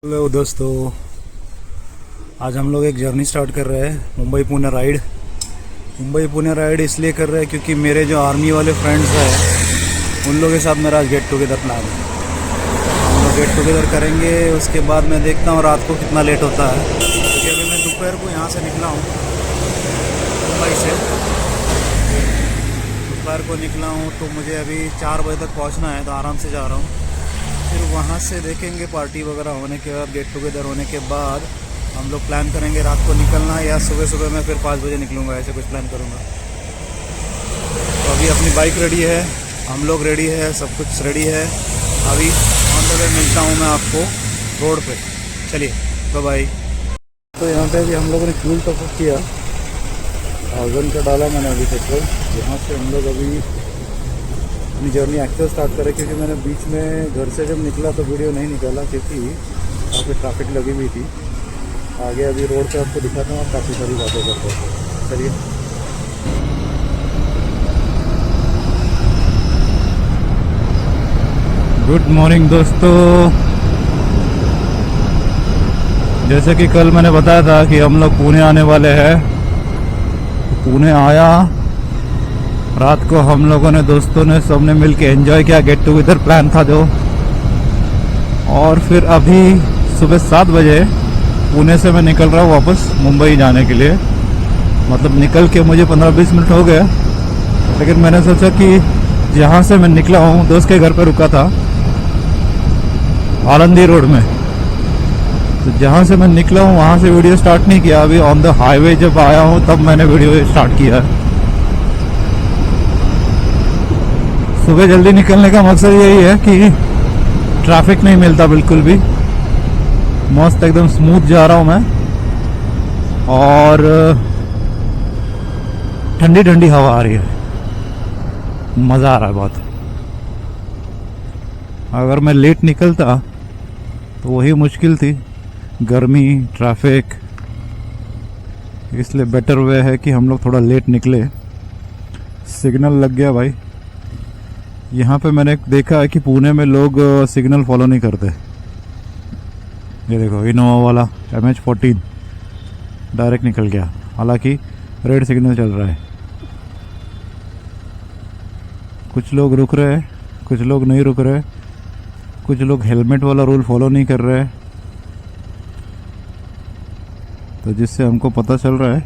Hello दोस्तों, आज हम लोग एक जर्नी स्टार्ट कर रहे हैं। मुंबई पुणे राइड। मुंबई पुणे राइड इसलिए कर रहे हैं क्योंकि मेरे जो आर्मी वाले फ्रेंड्स हैं उन लोगों के साथ मेरा गेट टुगेदर प्लान है। हम लोग गेट टुगेदर करेंगे, उसके बाद मैं देखता हूँ रात को कितना लेट होता है, क्योंकि अभी मैं दोपहर को यहाँ से निकला हूँ मुंबई से। दोपहर को निकला हूँ तो मुझे अभी 4 बजे तक पहुँचना है, तो आराम से जा रहा हूँ। फिर वहाँ से देखेंगे पार्टी वगैरह होने के बाद, गेट टुगेदर होने के बाद हम लोग प्लान करेंगे रात को निकलना, या सुबह सुबह मैं फिर 5 बजे निकलूँगा, ऐसे कुछ प्लान करूँगा। तो अभी अपनी बाइक रेडी है, हम लोग रेडी है, सब कुछ रेडी है। अभी ऑन द वे मिलता हूँ मैं आपको रोड पे। चलिए बाय बाय। तो यहाँ पे भी हम लोगों ने फ्यूल टॉप अप किया, 1000 का डाला मैंने अभी पेट्रोल। यहाँ से हम लोग अभी अपनी जर्नी एक्चुअल स्टार्ट करें, क्योंकि मैंने बीच में घर से जब निकला तो वीडियो नहीं निकाला क्योंकि काफ़ी ट्रैफिक लगी हुई थी। आगे अभी रोड पे आपको दिखाता हूँ, आप काफ़ी सारी बातें करते हैं। चलिए। गुड मॉर्निंग दोस्तों। जैसे कि कल मैंने बताया था कि हम लोग पुणे आने वाले हैं, पुणे आया। रात को हम लोगों ने, दोस्तों ने, सबने मिलके एंजॉय किया, गेट टुगेदर प्लान था जो। और फिर अभी सुबह 7 बजे पुणे से मैं निकल रहा हूँ वापस मुंबई जाने के लिए। मतलब निकल के मुझे 15-20 मिनट हो गए, लेकिन मैंने सोचा कि जहाँ से मैं निकला हूँ, दोस्त के घर पे रुका था आलंदी रोड में, तो जहाँ से मैं निकला हूँ वहाँ से वीडियो स्टार्ट नहीं किया। अभी ऑन द हाईवे जब आया हूँ तब मैंने वीडियो स्टार्ट किया। सुबह जल्दी निकलने का मकसद यही है कि ट्रैफिक नहीं मिलता बिल्कुल भी। मस्त एकदम स्मूथ जा रहा हूँ मैं, और ठंडी ठंडी हवा आ रही है, मज़ा आ रहा है बहुत। अगर मैं लेट निकलता तो वही मुश्किल थी, गर्मी, ट्रैफिक। इसलिए बेटर वे है कि हम लोग थोड़ा लेट निकले। सिग्नल लग गया भाई। यहाँ पे मैंने देखा है कि पुणे में लोग सिग्नल फॉलो नहीं करते। ये देखो, इनोवा वाला MH14 डायरेक्ट निकल गया, हालांकि रेड सिग्नल चल रहा है। कुछ लोग रुक रहे हैं, कुछ लोग नहीं रुक रहे, कुछ लोग हेलमेट वाला रूल फॉलो नहीं कर रहे हैं। तो जिससे हमको पता चल रहा है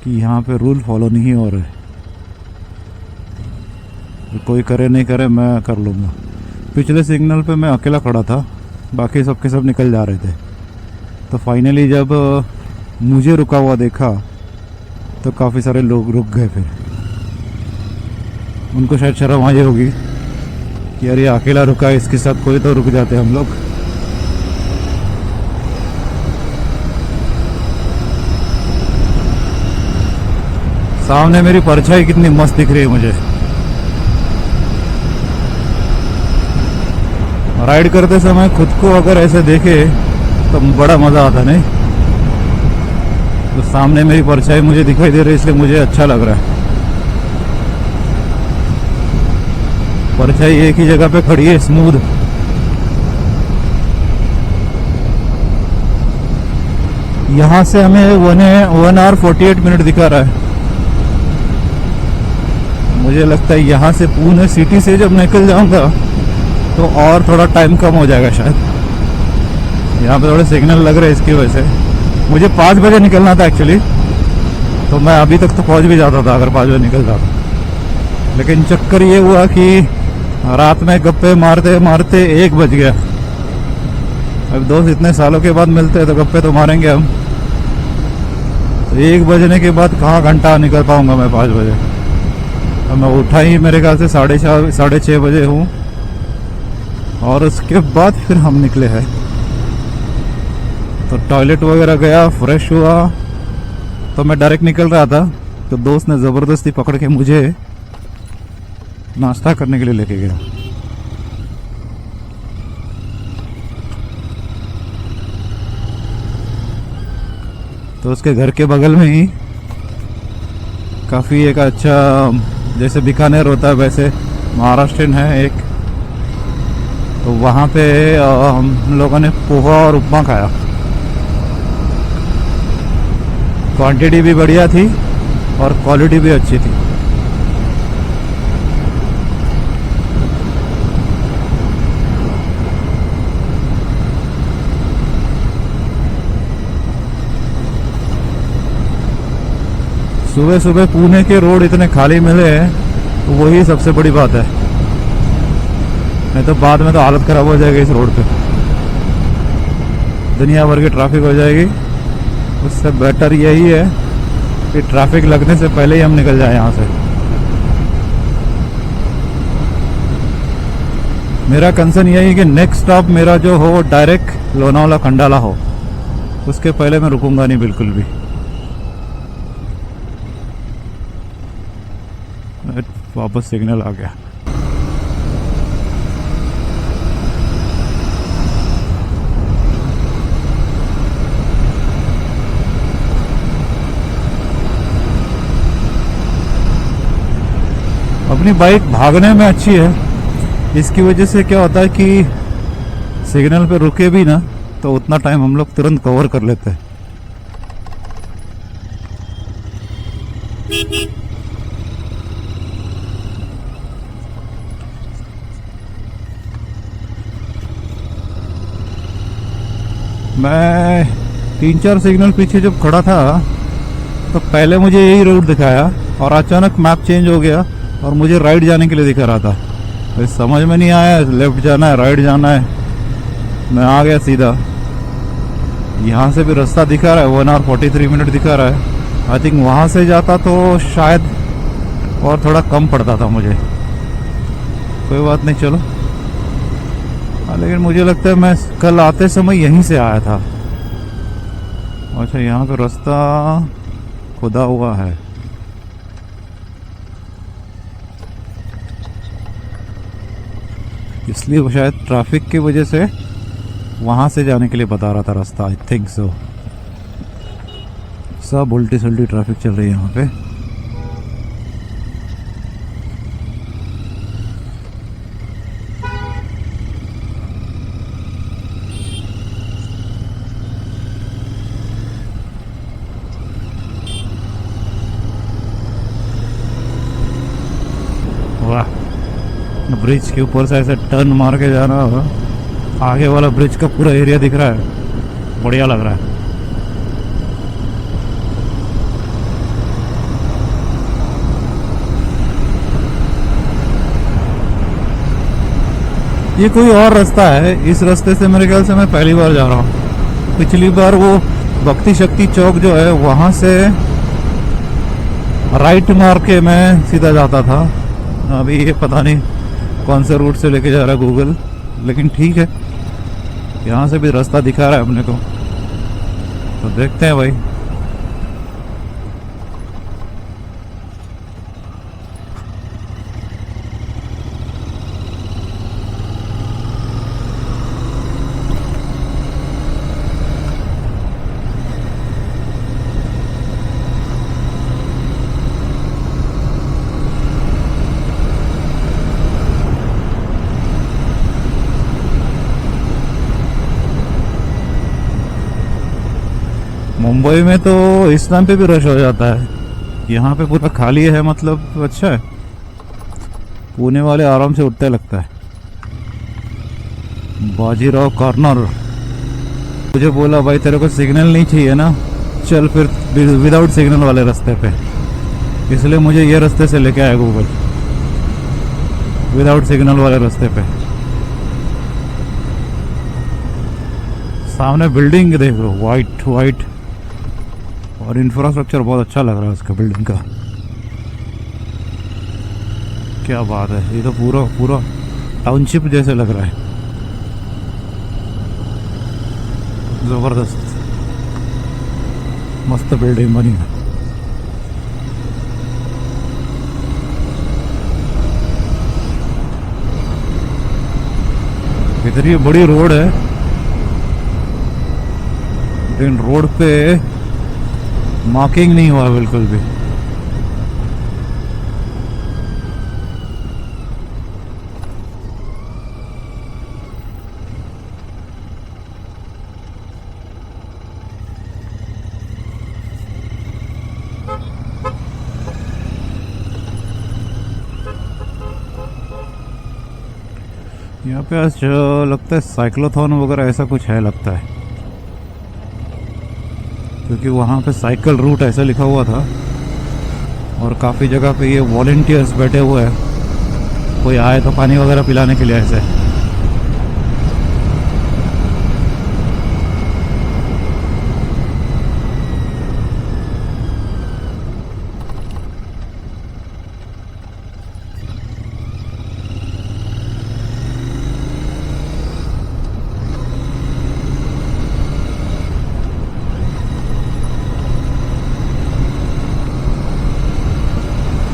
कि यहाँ पे रूल फॉलो नहीं हो रहे। कोई करे नहीं करे, मैं कर लूँगा। पिछले सिग्नल पे मैं अकेला खड़ा था, बाकी सबके सब निकल जा रहे थे। तो फाइनली जब मुझे रुका हुआ देखा तो काफ़ी सारे लोग रुक गए। फिर उनको शायद शर्म आई होगी कि यार ये अकेला रुका है, इसके साथ कोई तो रुक जाते हम लोग। सामने मेरी परछाई कितनी मस्त दिख रही है मुझे। राइड करते समय खुद को अगर ऐसे देखे तो बड़ा मज़ा आता, नहीं? तो सामने मेरी परछाई मुझे दिखाई दे रही है, इसलिए मुझे अच्छा लग रहा है। परछाई एक ही जगह पे खड़ी है, स्मूथ। यहाँ से हमें 1 hour 48 मिनट दिखा रहा है। मुझे लगता है यहाँ से पुणे सिटी से जब निकल जाऊंगा तो और थोड़ा टाइम कम हो जाएगा शायद। यहाँ पे थोड़े सिग्नल लग रहे हैं, इसकी वजह से। मुझे 5 बजे निकलना था एक्चुअली, तो मैं अभी तक तो पहुँच भी जाता था अगर 5 बजे निकल जाता। लेकिन चक्कर ये हुआ कि रात में गप्पे मारते मारते 1 बज गया। अब दोस्त इतने सालों के बाद मिलते हैं तो गप्पे तो मारेंगे हम। तो 1 बजने के बाद कहाँ घंटा निकल पाऊँगा मैं 5 बजे। अब मैं उठा ही मेरे ख्याल से 6:30 बजे हूँ, और उसके बाद फिर हम निकले हैं। तो टॉयलेट वगैरह गया, फ्रेश हुआ, तो मैं डायरेक्ट निकल रहा था, तो दोस्त ने ज़बरदस्ती पकड़ के मुझे नाश्ता करने के लिए लेके गया। तो उसके घर के बगल में ही काफ़ी एक अच्छा, जैसे बीकानेर होता है वैसे महाराष्ट्रियन है एक, तो वहाँ पे हम लोगों ने पोहा और उपमा खाया। क्वांटिटी भी बढ़िया थी और क्वालिटी भी अच्छी थी। सुबह सुबह पुणे के रोड इतने खाली मिले हैं, तो वही सबसे बड़ी बात है। नहीं तो बाद में तो हालत खराब हो जाएगी इस रोड पे, दुनिया भर की ट्रैफिक हो जाएगी। उससे बेटर यही है कि ट्रैफिक लगने से पहले ही हम निकल जाए यहाँ से। मेरा कंसर्न यही है कि नेक्स्ट स्टॉप मेरा जो हो डायरेक्ट लोनावाला खंडाला हो, उसके पहले मैं रुकूंगा नहीं बिल्कुल भी। वापस सिग्नल आ गया। अपनी बाइक भागने में अच्छी है, इसकी वजह से क्या होता है कि सिग्नल पे रुके भी ना तो उतना टाइम हम लोग तुरंत कवर कर लेते हैं। मैं 3-4 सिग्नल पीछे जब खड़ा था तो पहले मुझे यही रोड दिखाया और अचानक मैप चेंज हो गया और मुझे राइट जाने के लिए दिखा रहा था। तो समझ में नहीं आया लेफ्ट जाना है राइट जाना है। मैं आ गया सीधा। यहाँ से भी रास्ता दिखा रहा है, 1 hour 43 minute दिखा रहा है। आई थिंक वहाँ से जाता तो शायद और थोड़ा कम पड़ता था मुझे। कोई बात नहीं, चलो। लेकिन मुझे लगता है मैं कल आते समय यहीं से आया था। अच्छा, यहाँ पे रास्ता खुदा हुआ है। इसलिए वो शायद ट्रैफिक की वजह से वहाँ से जाने के लिए बता रहा था रास्ता। I think so. सब उल्टी सुल्टी ट्रैफिक चल रही है यहाँ पे। वाह, ब्रिज के ऊपर से ऐसे टर्न मार के जाना, आगे वाला ब्रिज का पूरा एरिया दिख रहा है, बढ़िया लग रहा है। ये कोई और रास्ता है। इस रास्ते से मेरे ख्याल से मैं पहली बार जा रहा हूँ। पिछली बार वो भक्ति शक्ति चौक जो है वहां से राइट मार के मैं सीधा जाता था। अभी ये पता नहीं कौन से रूट से लेके जा रहा है गूगल, लेकिन ठीक है, यहाँ से भी रास्ता दिखा रहा है अपने को, तो देखते हैं भाई। मुंबई में तो इस टाइम पे भी रश हो जाता है, यहाँ पे पूरा खाली है, मतलब अच्छा है। पुणे वाले आराम से उठते लगता है। बाजीराव कॉर्नर। मुझे बोला भाई तेरे को सिग्नल नहीं चाहिए ना, चल फिर विदाउट सिग्नल वाले रास्ते पे। इसलिए मुझे ये रास्ते से लेके आया गूगल, विदाउट सिग्नल वाले रास्ते पे। सामने बिल्डिंग देख लो, वाइट वाइट, और इंफ्रास्ट्रक्चर बहुत अच्छा लग रहा है उसका बिल्डिंग का। क्या बात है, ये तो पूरा पूरा टाउनशिप जैसे लग रहा है। जबरदस्त मस्त बिल्डिंग बनी है। इधर ये बड़ी रोड है, लेकिन रोड पे मार्किंग नहीं हुआ बिल्कुल भी। यहाँ पे आज लगता है साइक्लोथॉन वगैरह ऐसा कुछ है लगता है, क्योंकि वहाँ पे साइकिल रूट ऐसा लिखा हुआ था और काफ़ी जगह पे ये वॉलंटियर्स बैठे हुए हैं, कोई आए तो पानी वगैरह पिलाने के लिए ऐसे।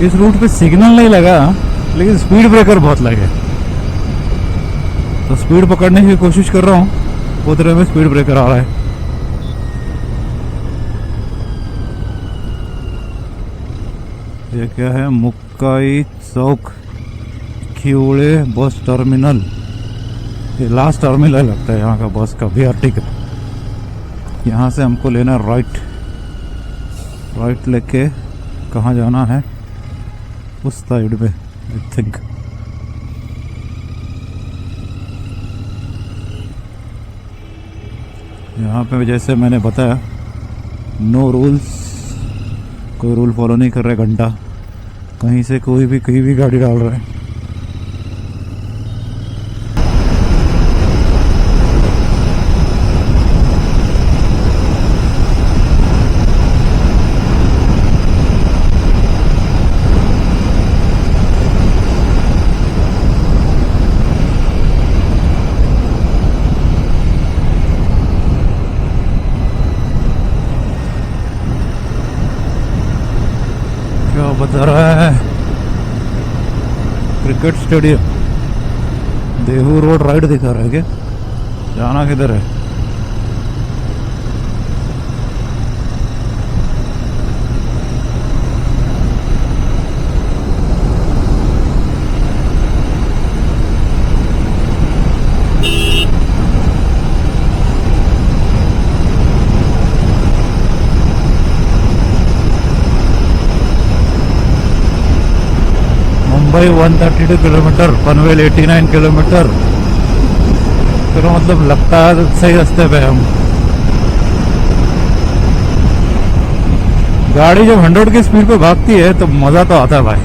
इस रूट पे सिग्नल नहीं लगा, लेकिन स्पीड ब्रेकर बहुत लगे, तो स्पीड पकड़ने की कोशिश कर रहा हूँ, उतरे में स्पीड ब्रेकर आ रहा है। ये क्या है? मुक्काई चौक खिवड़े बस टर्मिनल। ये लास्ट टर्मिनल लगता है यहाँ का बस का, बीआरटी का। यहाँ से हमको लेना राइट, राइट लेके कहाँ जाना है? उस साइड में आई थिंक। यहाँ पे जैसे मैंने बताया, नो रूल्स, कोई रूल फॉलो नहीं कर रहे। घंटा कहीं से कोई भी कहीं भी गाड़ी डाल रहा है। क्या बता रहा है? Cricket stadium, Dehu road right दिखा रहा है क्या? जाना किधर है? Mumbai 132 kilometre, Panvel 89 kilometre. फिर मतलब लगता है सही रास्ते पे हम। गाड़ी जब 100 की स्पीड पे भागती है तो मजा तो आता है भाई,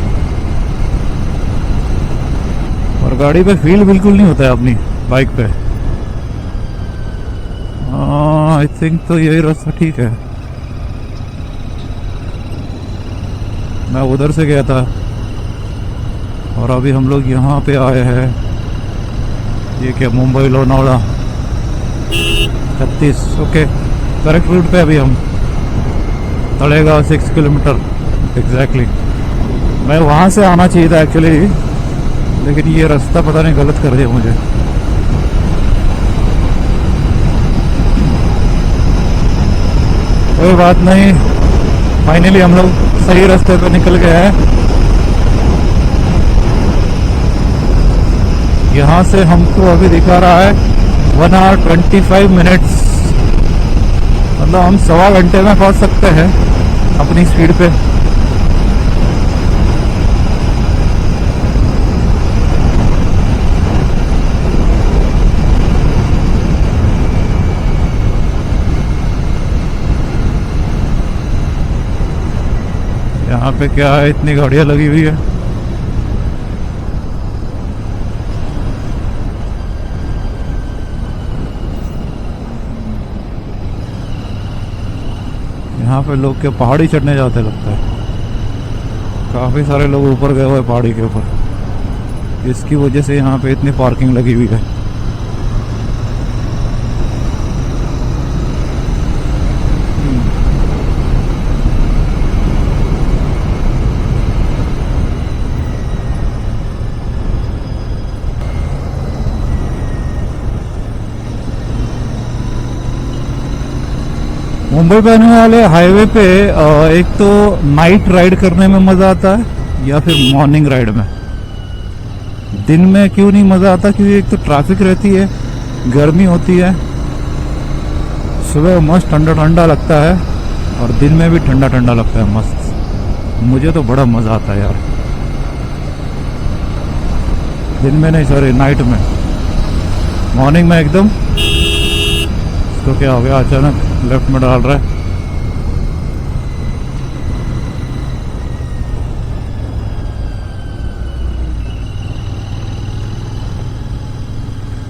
और गाड़ी पे फील बिल्कुल नहीं होता है अपनी बाइक पे। आई थिंक तो यही रास्ता ठीक है। मैं उधर से गया था और अभी हम लोग यहाँ पे आए हैं। ये क्या? Mumbai Lonavala 36। Okay, correct route पे अभी हम। तड़ेगा 6 किलोमीटर एग्जैक्टली। मैं वहाँ से आना चाहिए था एक्चुअली, लेकिन ये रास्ता पता नहीं गलत कर दिया मुझे। कोई बात नहीं, फाइनली हम लोग सही रास्ते पे निकल गए हैं। यहाँ से हमको अभी दिखा रहा है 1 hour 25 minutes, मतलब हम 1.25 घंटे में पहुँच सकते हैं अपनी स्पीड पे। यहाँ पे क्या है? इतनी गाड़ियाँ लगी हुई है। यहाँ पे लोग क्या पहाड़ी चढ़ने जाते लगता है। काफ़ी सारे लोग ऊपर गए हुए पहाड़ी के ऊपर, इसकी वजह से यहाँ पे इतनी पार्किंग लगी हुई है। मुंबई पे आने वाले हाईवे पे एक तो नाइट राइड करने में मज़ा आता है या फिर मॉर्निंग राइड में। दिन में क्यों नहीं मज़ा आता? क्योंकि एक तो ट्रैफिक रहती है, गर्मी होती है, सुबह मस्त ठंडा ठंडा लगता है और दिन में भी ठंडा ठंडा लगता है मस्त। मुझे तो बड़ा मज़ा आता है यार, दिन में नहीं, सॉरी नाइट में। मॉर्निंग में एकदम। इसको क्या हो गया अचानक लेफ्ट में डाल रहा है।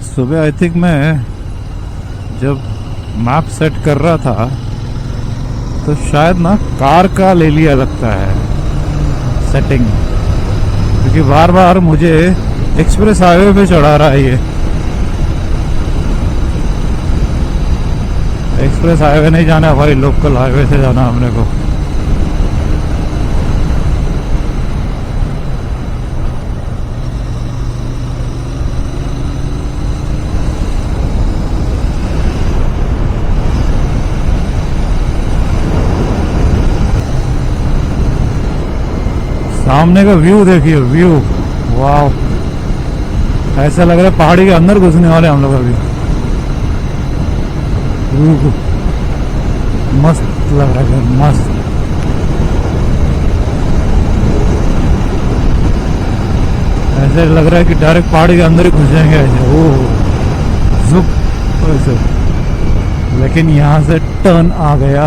सुबह आई थिंक मैं जब मैप सेट कर रहा था तो शायद ना कार का ले लिया लगता है सेटिंग, क्योंकि बार बार मुझे एक्सप्रेस हाईवे पे चढ़ा रहा है ये। एक्सप्रेस हाईवे नहीं जाना भाई, लोकल हाईवे से जाना हमने को। सामने का व्यू देखिए, व्यू वाह, ऐसा लग रहा है पहाड़ी के अंदर घुसने वाले हम लोग अभी। मस्त लग रहा है, मस्त। ऐसे लग रहा है कि डायरेक्ट पहाड़ी के अंदर ही घुस जाएंगे ऐसे, ओह जुप ऐसे। लेकिन यहाँ से टर्न आ गया।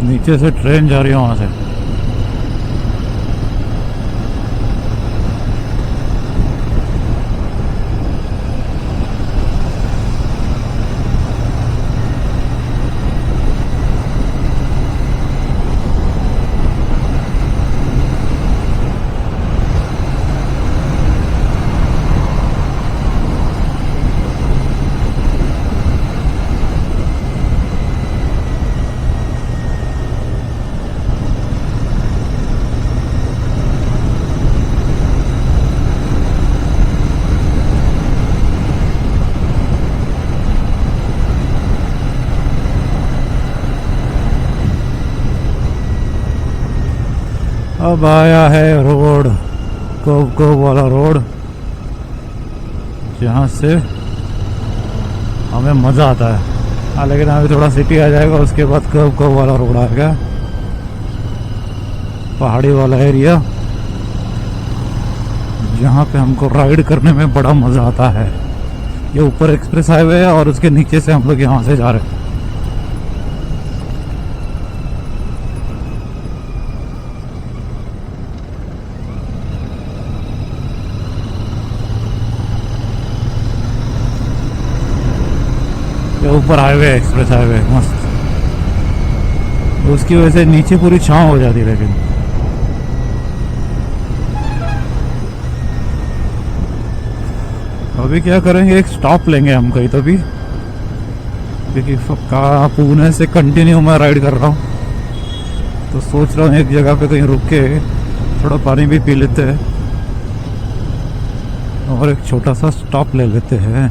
नीचे से ट्रेन जा रही है वहां से। अब आया है रोड, कोव वाला रोड, जहाँ से हमें मज़ा आता है। हाँ, लेकिन अभी थोड़ा सिटी आ जाएगा, उसके बाद कोव वाला रोड आएगा, पहाड़ी वाला एरिया, जहाँ पे हमको राइड करने में बड़ा मज़ा आता है। ये ऊपर एक्सप्रेस हाईवे है और उसके नीचे से हम लोग यहाँ से जा रहे हैं। ऊपर हाईवे, एक्सप्रेस हाईवे मस्त। उसकी वजह से नीचे पूरी छांव हो जाती है। लेकिन अभी क्या करेंगे, एक स्टॉप लेंगे हम कहीं तो भी, क्योंकि पुणे से कंटिन्यू मैं राइड कर रहा हूँ, तो सोच रहा हूँ एक जगह पे कहीं रुक के थोड़ा पानी भी पी लेते हैं और एक छोटा सा स्टॉप ले लेते हैं।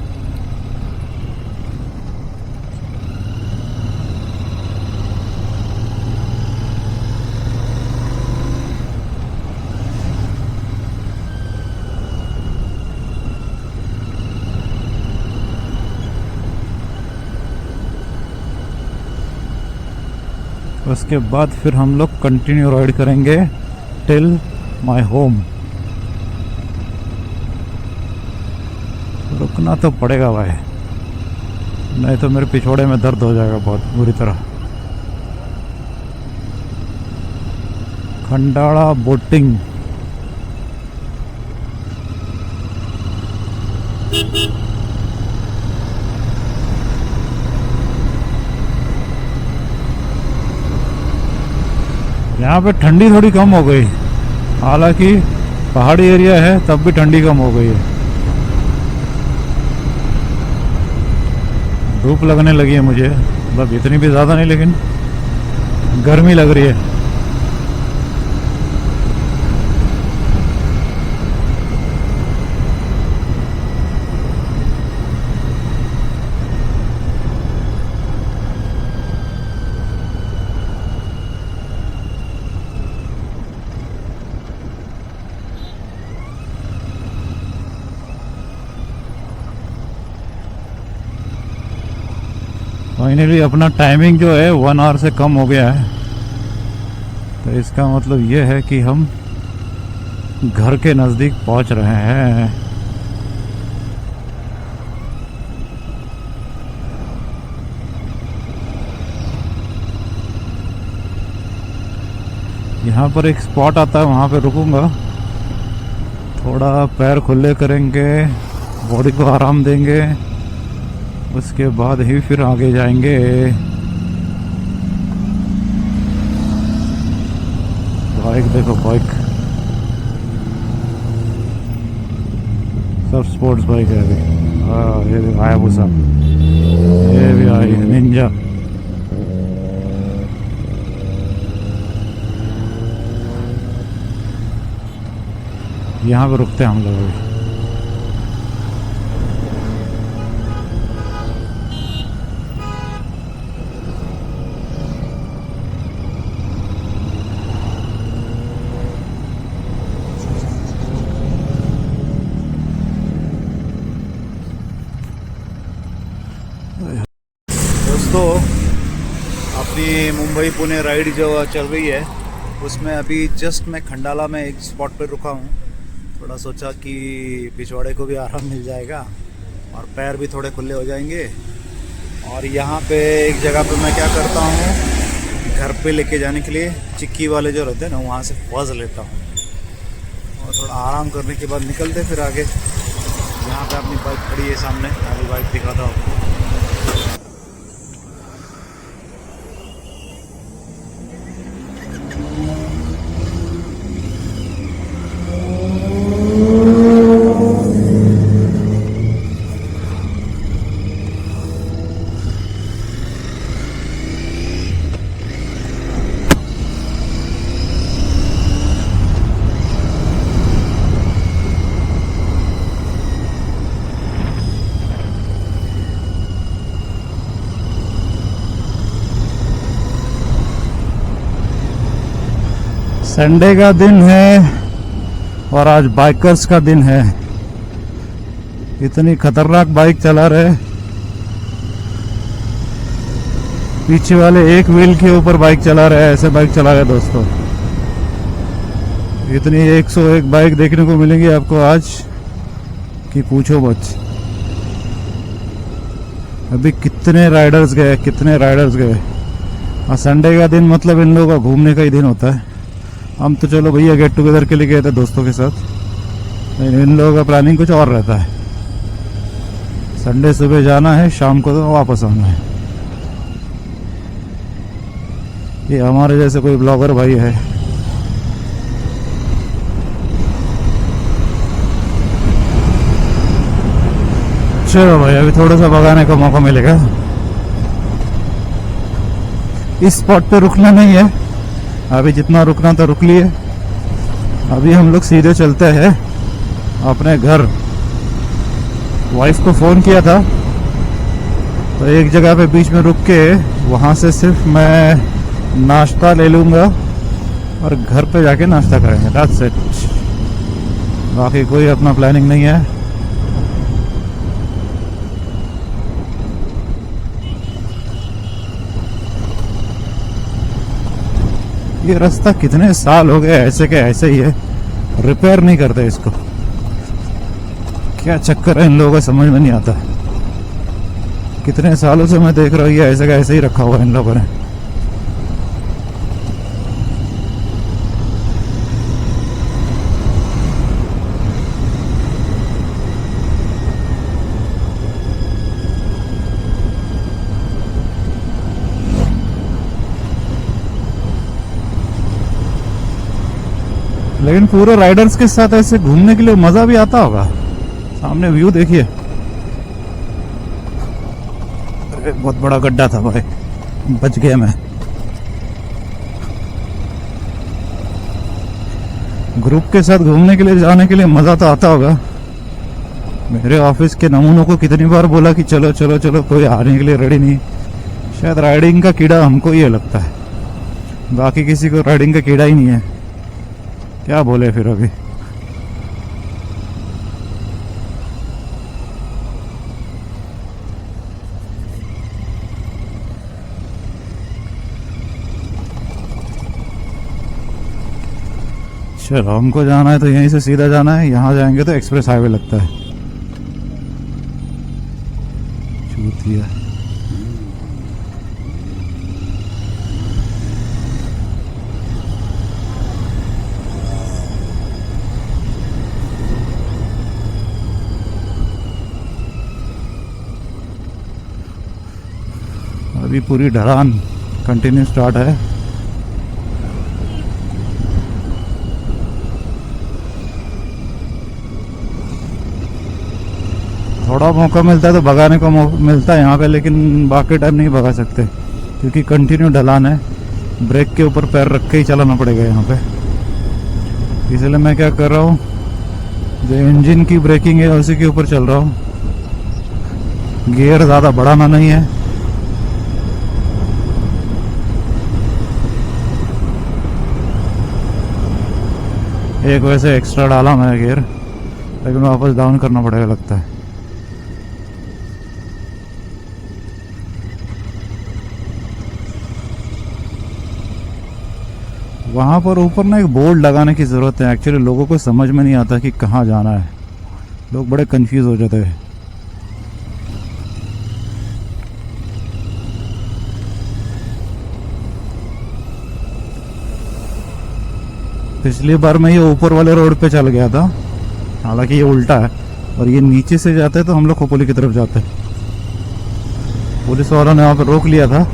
उसके बाद फिर हम लोग कंटिन्यू राइड करेंगे टिल माय होम। रुकना तो पड़ेगा भाई, नहीं तो मेरे पिछवाड़े में दर्द हो जाएगा बहुत बुरी तरह। खंडाला बोटिंग। यहाँ पे ठंडी थोड़ी कम हो गई, हालांकि पहाड़ी एरिया है तब भी ठंडी कम हो गई है। धूप लगने लगी है मुझे, मतलब इतनी भी ज़्यादा नहीं लेकिन गर्मी लग रही है। फाइनली अपना टाइमिंग जो है 1 आवर से कम हो गया है, तो इसका मतलब ये है कि हम घर के नज़दीक पहुंच रहे हैं। यहाँ पर एक स्पॉट आता है, वहाँ पे रुकूंगा, थोड़ा पैर खुले करेंगे, बॉडी को आराम देंगे, उसके बाद ही फिर आगे जाएंगे। बाइक देखो, बाइक सब स्पोर्ट्स बाइक है अभी। ये भी हायाबुसा, ये भी आई निंजा। यहाँ पे रुकते हैं हम लोग अभी। दोस्तों, अपनी मुंबई पुणे राइड जो चल रही है उसमें अभी जस्ट मैं खंडाला में एक स्पॉट पर रुका हूँ। थोड़ा सोचा कि पिछवाड़े को भी आराम मिल जाएगा और पैर भी थोड़े खुले हो जाएंगे। और यहाँ पे एक जगह पे मैं क्या करता हूँ, घर पे लेके जाने के लिए चिक्की वाले जो रहते हैं ना, वहाँ से फॉज लेता हूँ और थोड़ा आराम करने के बाद निकलते फिर आगे। यहाँ पे अपनी बाइक खड़ी है सामने, अभी बाइक दिखाता हूँ आपको। संडे का दिन है और आज बाइकर्स का दिन है। इतनी खतरनाक बाइक चला रहे, पीछे वाले एक व्हील के ऊपर बाइक चला रहे, ऐसे बाइक चला रहे दोस्तों। इतनी 101 बाइक देखने को मिलेंगी आपको आज कि पूछो मत। अभी कितने राइडर्स गए। और संडे का दिन मतलब इन लोगों का घूमने का ही दिन होता है। हम तो चलो भैया गेट टुगेदर के लिए गए थे दोस्तों के साथ, लेकिन इन लोगों का प्लानिंग कुछ और रहता है। संडे सुबह जाना है, शाम को तो वापस आना है। ये हमारे जैसे कोई ब्लॉगर भाई है। चलो भाई, अभी थोड़ा सा भगाने का मौका मिलेगा। इस स्पॉट पे रुकना नहीं है, अभी जितना रुकना था रुक लिए। अभी हम लोग सीधे चलते हैं अपने घर। वाइफ को फ़ोन किया था तो एक जगह पे बीच में रुक के वहाँ से सिर्फ मैं नाश्ता ले लूँगा और घर पे जाके नाश्ता करेंगे। दैट्स इट, बाकी कोई अपना प्लानिंग नहीं है। ये रास्ता कितने साल हो गए ऐसे के ऐसे ही है, रिपेयर नहीं करते इसको। क्या चक्कर है इन लोगों का समझ में नहीं आता। कितने सालों से मैं देख रहा हूँ ये ऐसे का ऐसे ही रखा हुआ है इन लोगों ने। लेकिन पूरे राइडर्स के साथ ऐसे घूमने के लिए मजा भी आता होगा। सामने व्यू देखिए। अरे बहुत बड़ा गड्ढा था भाई, बच गया मैं। ग्रुप के साथ घूमने के लिए जाने के लिए मजा तो आता होगा। मेरे ऑफिस के नमूनों को कितनी बार बोला कि चलो चलो चलो, कोई आने के लिए रेडी नहीं। शायद राइडिंग का कीड़ा हमको ये लगता है, बाकी किसी को राइडिंग का कीड़ा ही नहीं है। क्या बोले फिर अभी। चलो हमको जाना है तो यहीं से सीधा जाना है। यहाँ जाएंगे तो एक्सप्रेस हाईवे लगता है। चूतिया। अभी पूरी ढलान कंटिन्यू स्टार्ट है। थोड़ा मौका मिलता है तो भगाने का मिलता है यहाँ पे, लेकिन बाकी टाइम नहीं भगा सकते क्योंकि कंटिन्यू ढलान है। ब्रेक के ऊपर पैर रख के ही चलाना पड़ेगा यहाँ पे। इसलिए मैं क्या कर रहा हूँ, जो इंजन की ब्रेकिंग है उसी के ऊपर चल रहा हूँ। गियर ज़्यादा बढ़ाना नहीं है। एक वैसे एक्स्ट्रा डाला मैं गियर, लेकिन वापस डाउन करना पड़ेगा लगता है। वहां पर ऊपर ना एक बोर्ड लगाने की जरूरत है। एक्चुअली लोगों को समझ में नहीं आता कि कहाँ जाना है। लोग बड़े कंफ्यूज हो जाते हैं। पिछली बार मैं ये ऊपर वाले रोड पे चल गया था, हालांकि ये उल्टा है और ये नीचे से जाते तो हम लोग खोपोली की तरफ जाते। पुलिस वालों ने वहाँ पे रोक लिया था,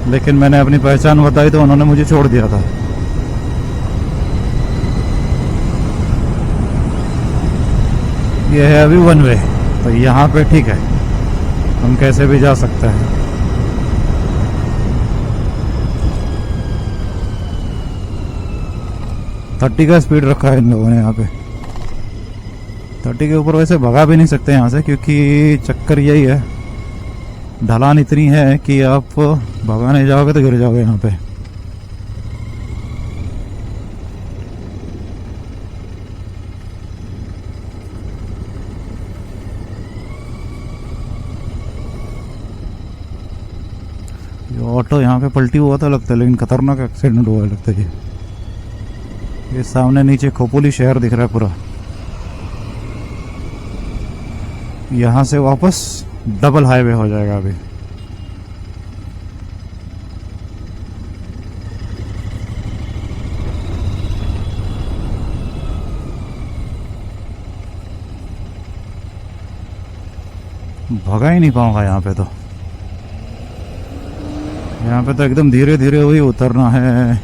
लेकिन मैंने अपनी पहचान बताई तो उन्होंने मुझे छोड़ दिया था। ये है अभी वन वे, तो यहाँ पे ठीक है, हम कैसे भी जा सकते हैं। थर्टी का स्पीड रखा है इन लोगों ने यहाँ पे। 30 के ऊपर वैसे भगा भी नहीं सकते यहाँ से, क्योंकि चक्कर यही है, ढलान इतनी है कि आप भगाने जाओगे तो गिर जाओगे यहाँ पे। ये ऑटो यहाँ पे पलटी हुआ था लगता है, लेकिन खतरनाक एक्सीडेंट हुआ है लगता है। ये सामने नीचे खोपोली शहर दिख रहा है पूरा। यहाँ से वापस डबल हाईवे हो जाएगा अभी। भगा ही नहीं पाऊंगा यहाँ पे तो। यहाँ पे तो एकदम धीरे धीरे हुई उतरना है।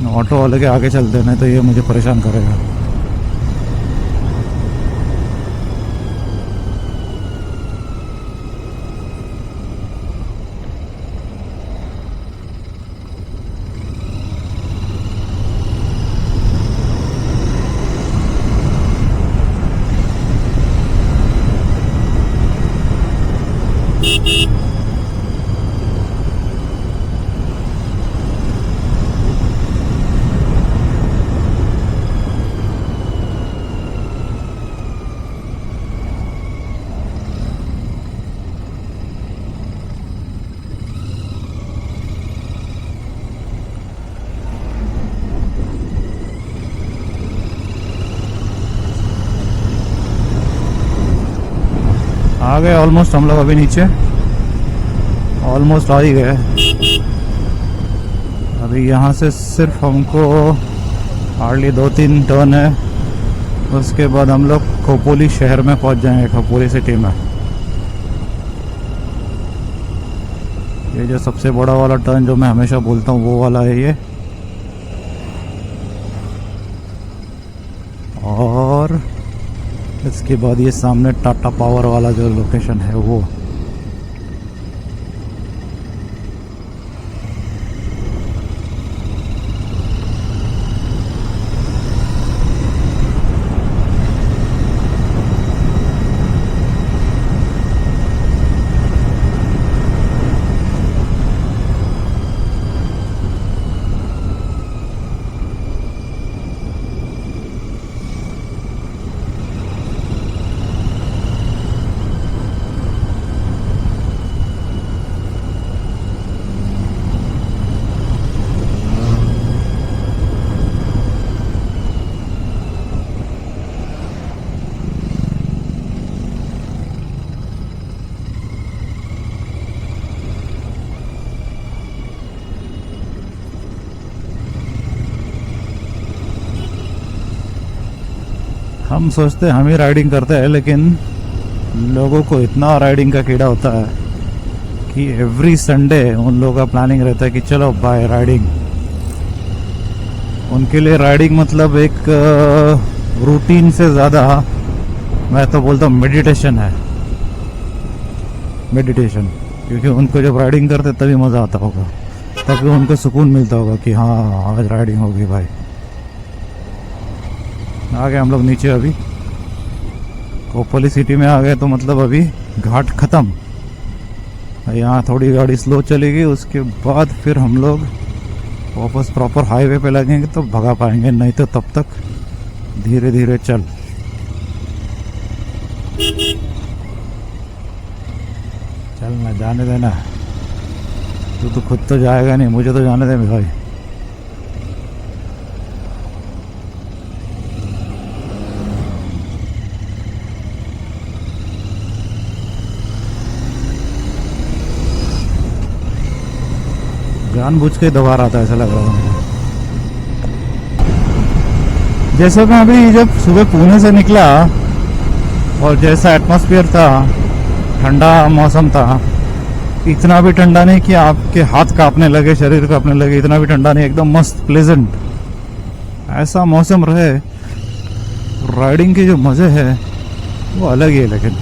ऑटो वाले के आगे चलते नहीं तो ये मुझे परेशान करेगा। आ गए ऑलमोस्ट हम लोग अभी नीचे, ऑलमोस्ट आ ही गए। अभी यहाँ से सिर्फ हमको हार्डली 2-3 टर्न है, उसके बाद हम लोग खोपोली शहर में पहुँच जाएंगे, खोपोली सिटी में। ये जो सबसे बड़ा वाला टर्न जो मैं हमेशा बोलता हूँ वो वाला है ये, और इसके बाद ये सामने टाटा पावर वाला जो लोकेशन है वो। हम सोचते हैं हम ही राइडिंग करते हैं, लेकिन लोगों को इतना राइडिंग का कीड़ा होता है कि एवरी संडे उन लोगों का प्लानिंग रहता है कि चलो बाय राइडिंग। उनके लिए राइडिंग मतलब एक रूटीन से ज़्यादा मैं तो बोलता हूँ मेडिटेशन है, मेडिटेशन। क्योंकि उनको जब राइडिंग करते तभी मज़ा आता होगा, तभी उनको सुकून मिलता होगा कि हाँ आज राइडिंग होगी भाई। आ गए हम लोग नीचे, अभी खोपोली सिटी में आ गए, तो मतलब अभी घाट ख़त्म। यहाँ थोड़ी गाड़ी स्लो चलेगी, उसके बाद फिर हम लोग वापस प्रॉपर हाईवे पे लगेंगे तो भगा पाएंगे, नहीं तो तब तक धीरे धीरे चल। चलना, जाने देना, तू तो खुद तो जाएगा नहीं, मुझे तो जाने दे भाई। जानबूझ के दोबारा आता है ऐसा लग रहा है मुझे। जैसे मैं अभी जब सुबह पुणे से निकला और जैसा एटमॉस्फेयर था, ठंडा मौसम था, इतना भी ठंडा नहीं कि आपके हाथ कांपने लगे, शरीर कांपने लगे, इतना भी ठंडा नहीं, एकदम मस्त प्लेजेंट ऐसा मौसम रहे। राइडिंग के जो मज़े है वो अलग ही है। लेकिन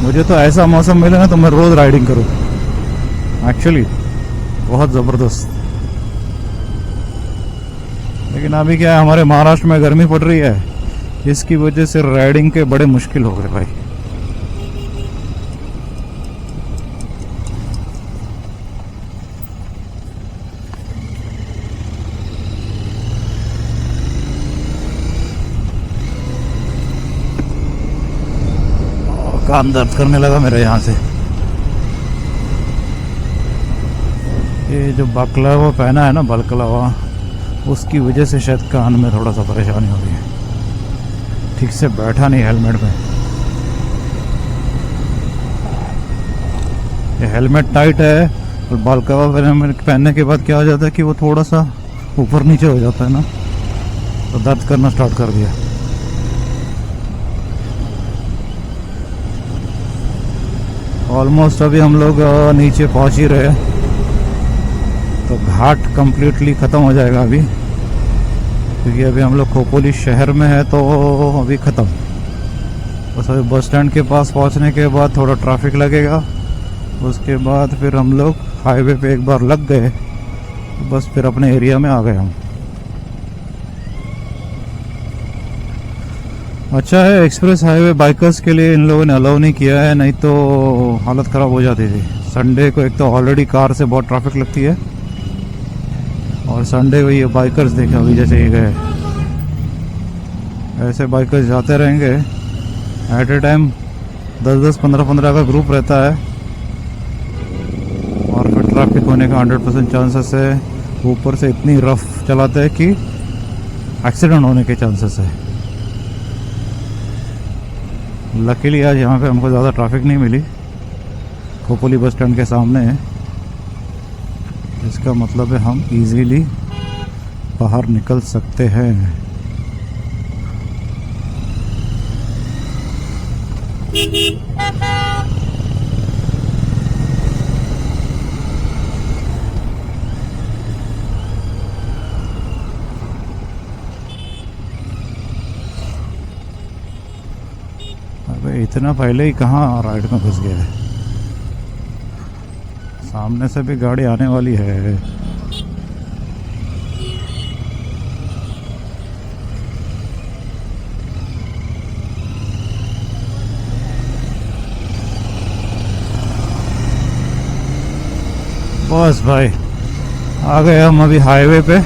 मुझे तो ऐसा मौसम मिले ना तो मैं रोज़ राइडिंग करूँ, एक्चुअली बहुत ज़बरदस्त। लेकिन अभी क्या है, हमारे महाराष्ट्र में गर्मी पड़ रही है, इसकी वजह से राइडिंग के बड़े मुश्किल हो गए भाई। कान दर्द करने लगा मेरा यहाँ से। ये जो बकलावा पहना है ना, बलकलावा, उसकी वजह से शायद कान में थोड़ा सा परेशानी हो रही है, ठीक से बैठा नहीं हेलमेट में। ये हेलमेट टाइट है और बलकलावा पहनने के बाद क्या हो जाता है कि वो थोड़ा सा ऊपर नीचे हो जाता है ना, तो दर्द करना स्टार्ट कर दिया। ऑलमोस्ट अभी हम लोग नीचे पहुंच ही रहे, तो घाट कंप्लीटली ख़त्म हो जाएगा अभी, क्योंकि अभी हम लोग खोपोली शहर में है तो अभी ख़त्म। बस अभी बस स्टैंड के पास पहुंचने के बाद थोड़ा ट्रैफिक लगेगा, उसके बाद फिर हम लोग हाईवे पे एक बार लग गए, बस फिर अपने एरिया में आ गए हम। अच्छा है एक्सप्रेस हाईवे बाइकर्स के लिए इन लोगों ने अलाउ नहीं किया है, नहीं तो हालत ख़राब हो जाती थी। संडे को एक तो ऑलरेडी कार से बहुत ट्रैफिक लगती है, और संडे को ये बाइकर्स देखे अभी जैसे ये गए, ऐसे बाइकर्स जाते रहेंगे एट ए टाइम, 10-10, 15-15 का ग्रुप रहता है, और फिर ट्रैफिक होने का 100% चांसेस है। ऊपर से इतनी रफ चलाते हैं कि एक्सीडेंट होने के चांसेस है। लकीली आज यहाँ पे हमको ज़्यादा ट्रैफिक नहीं मिली। खोपोली बस स्टैंड के सामने है, इसका मतलब है हम इजीली बाहर निकल सकते हैं। अबे इतना पहले ही कहाँ राइट में घुस गया है, सामने से भी गाड़ी आने वाली है। बस भाई आ गए हम अभी हाईवे पे।